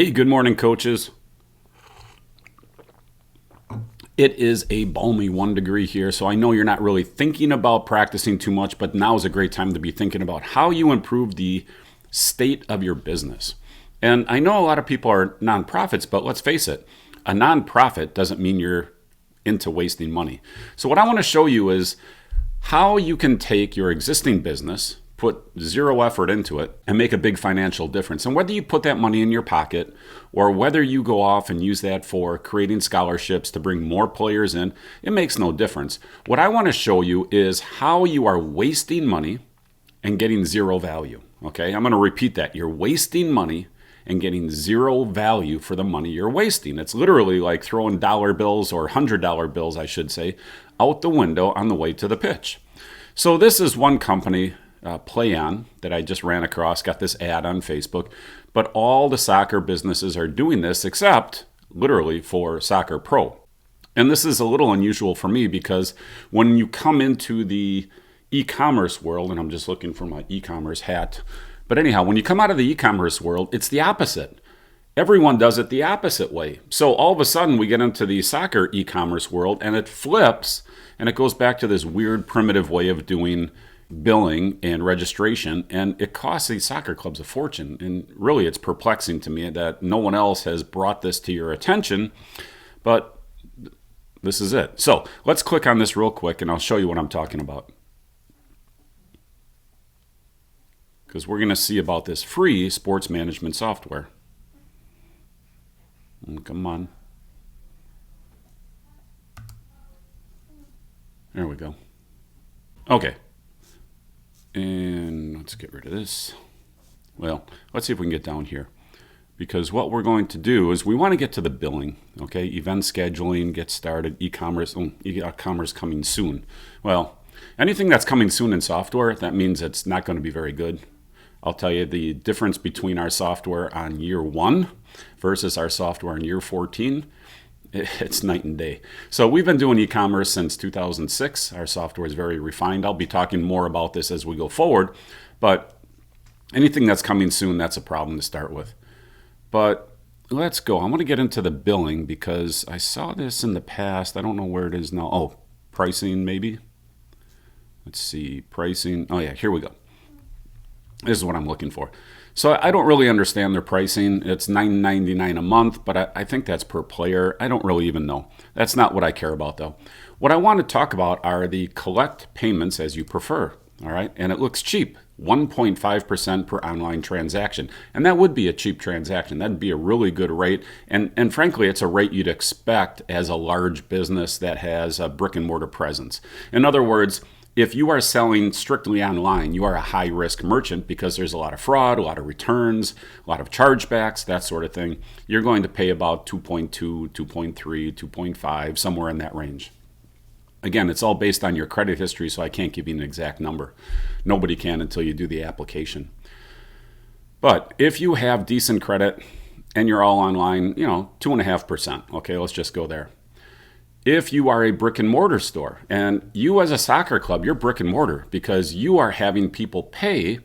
Hey, good morning, coaches. It is a balmy 1 degree here, so I know you're not really thinking about practicing too much, but now is a great time to be thinking about how you improve the state of your business. And I know a lot of people are nonprofits, but let's face it, a nonprofit doesn't mean you're into wasting money. So what I want to show you is how you can take your existing business, put zero effort into it, and make a big financial difference. And whether you put that money in your pocket or whether you go off and use that for creating scholarships to bring more players in, it makes no difference. What I want to show you is how you are wasting money and getting zero value. Okay, I'm going to repeat that. You're wasting money and getting zero value for the money you're wasting. It's literally like throwing dollar bills, or $100 bills, I should say, out the window on the way to the pitch. So this is one company, PlayyOn, that I just ran across, got this ad on Facebook. But all the soccer businesses are doing this except literally for Soccer Pro. And this is a little unusual for me because when you come into the e-commerce world, and I'm just looking for my e-commerce hat, but anyhow, when you come out of the e-commerce world, it's the opposite. Everyone does it the opposite way. So all of a sudden we get into the soccer e-commerce world and it flips and it goes back to this weird primitive way of doing billing and registration, and it costs these soccer clubs a fortune. And really it's perplexing to me that no one else has brought this to your attention, but this is it. So let's click on this real quick and I'll show you what I'm talking about. Because we're going to see about this free sports management software. Come on. There we go. Okay. And let's get rid of this. Well, let's see if we can get down here. Because what we're going to do is we want to get to the billing. Okay, event scheduling, get started, e-commerce. E-commerce coming soon. Well, anything that's coming soon in software, that means it's not going to be very good. I'll tell you the difference between our software on year 1 versus our software on year 14, it's night and day. So we've been doing e-commerce since 2006. Our software is very refined. I'll be talking more about this as we go forward, but anything that's coming soon, that's a problem to start with. But let's go. I want to get into the billing because I saw this in the past. I don't know where it is now. Oh, pricing maybe. Let's see, pricing. Oh yeah, here we go. This is what I'm looking for. So I don't really understand their pricing. It's $9.99 a month, but I think that's per player. I don't really even know. That's not what I care about, though. What I want to talk about are the collect payments as you prefer. All right, and it looks cheap, 1.5% per online transaction. And that would be a cheap transaction. That'd be a really good rate. And frankly, it's a rate you'd expect as a large business that has a brick and mortar presence. In other words, if you are selling strictly online, you are a high-risk merchant because there's a lot of fraud, a lot of returns, a lot of chargebacks, that sort of thing. You're going to pay about 2.2, 2.3, 2.5, somewhere in that range. Again, it's all based on your credit history, so I can't give you an exact number. Nobody can until you do the application. But if you have decent credit and you're all online, 2.5%. Okay, let's just go there. If you are a brick and mortar store, and you as a soccer club, you're brick and mortar because you are having people pay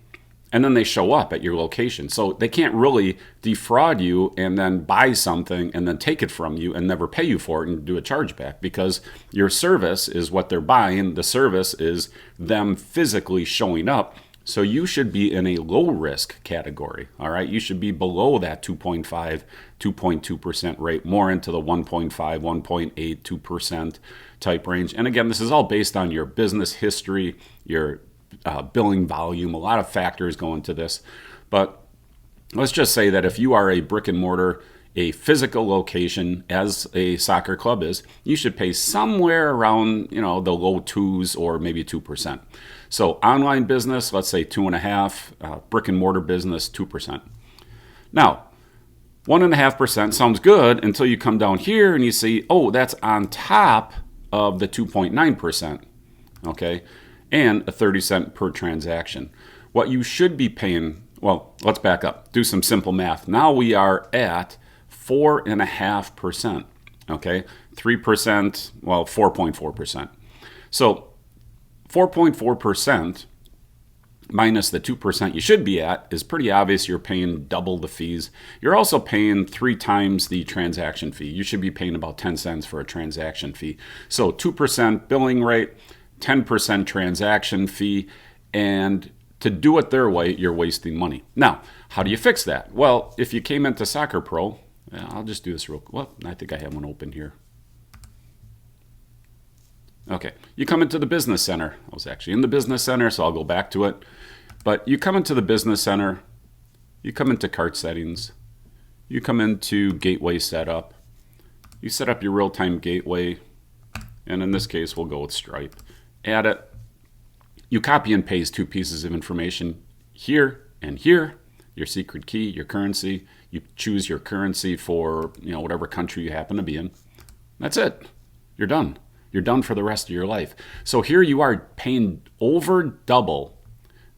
and then they show up at your location. So they can't really defraud you and then buy something and then take it from you and never pay you for it and do a chargeback because your service is what they're buying. The service is them physically showing up. So you should be in a low risk category, all right? You should be below that 2.5, 2.2% rate, more into the 1.5, 1.8, 2% type range. And again, this is all based on your business history, your billing volume. A lot of factors go into this. But let's just say that if you are a brick and mortar, a physical location, as a soccer club is, you should pay somewhere around, the low 2s or maybe 2%. So online business, let's say 2.5%, brick and mortar business, 2%. Now, 1.5% sounds good until you come down here and you see, oh, that's on top of the 2.9%, okay, and a 30-cent per transaction. What you should be paying, well, let's back up, do some simple math. Now we are at 4.5%, okay, 3%, well, 4.4%. So 4.4% minus the 2% you should be at is pretty obvious. You're paying double the fees. You're also paying 3 times the transaction fee. You should be paying about 10 cents for a transaction fee. So 2% billing rate, 10% transaction fee, and to do it their way, you're wasting money. Now, how do you fix that? Well, if you came into Soccer Pro, I'll just do this real quick. Well, I think I have one open here. Okay, you come into the Business Center. I was actually in the Business Center, so I'll go back to it. But you come into the Business Center, you come into cart settings, you come into gateway setup, you set up your real-time gateway, and in this case, we'll go with Stripe. Add it. You copy and paste 2 pieces of information here and here, your secret key, your currency. You choose your currency for whatever country you happen to be in. That's it. You're done. You're done for the rest of your life. So here you are paying over double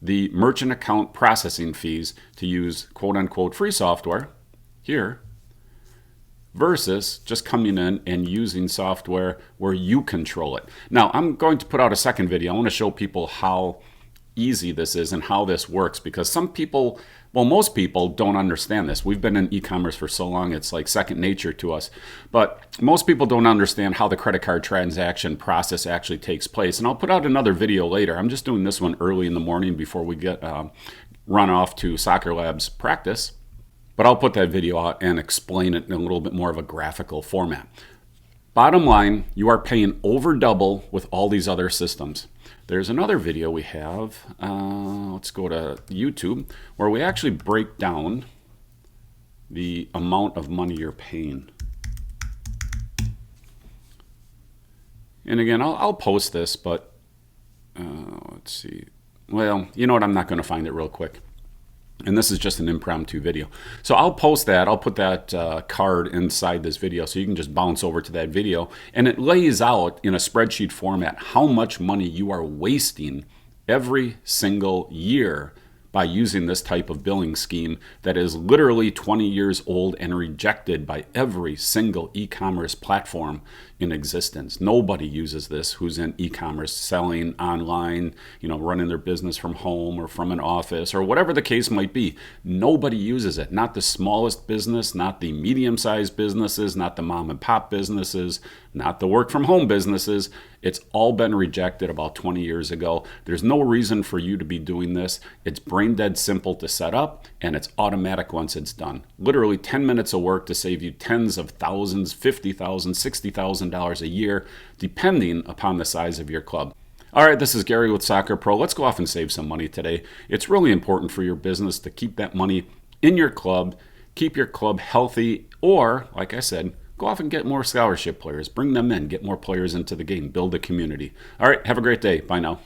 the merchant account processing fees to use quote-unquote free software here versus just coming in and using software where you control it. Now, I'm going to put out a second video. I want to show people how easy this is and how this works, because some people, well, most people don't understand this. We've been in e-commerce for so long, it's like second nature to us. But most people don't understand how the credit card transaction process actually takes place. And I'll put out another video later. I'm just doing this one early in the morning before we get run off to Soccer Lab's practice. But I'll put that video out and explain it in a little bit more of a graphical format. Bottom line, you are paying over double with all these other systems. There's another video we have, let's go to YouTube, where we actually break down the amount of money you're paying. And again, I'll post this, but let's see. Well, you know what? I'm not going to find it real quick. And this is just an impromptu video. So I'll post that. I'll put that card inside this video so you can just bounce over to that video. And it lays out in a spreadsheet format how much money you are wasting every single year by using this type of billing scheme that is literally 20 years old and rejected by every single e-commerce platform in existence. Nobody uses this who's in e-commerce, selling online, running their business from home or from an office or whatever the case might be. Nobody uses it. Not the smallest business, not the medium-sized businesses, not the mom and pop businesses, not the work from home businesses. It's all been rejected about 20 years ago. There's no reason for you to be doing this. It's brain dead simple to set up, and it's automatic once it's done. Literally 10 minutes of work to save you tens of thousands, $50,000, $60,000 a year, depending upon the size of your club. All right, this is Gary with Soccer Pro. Let's go off and save some money today. It's really important for your business to keep that money in your club, keep your club healthy, or, like I said, go off and get more scholarship players. Bring them in. Get more players into the game. Build a community. All right. Have a great day. Bye now.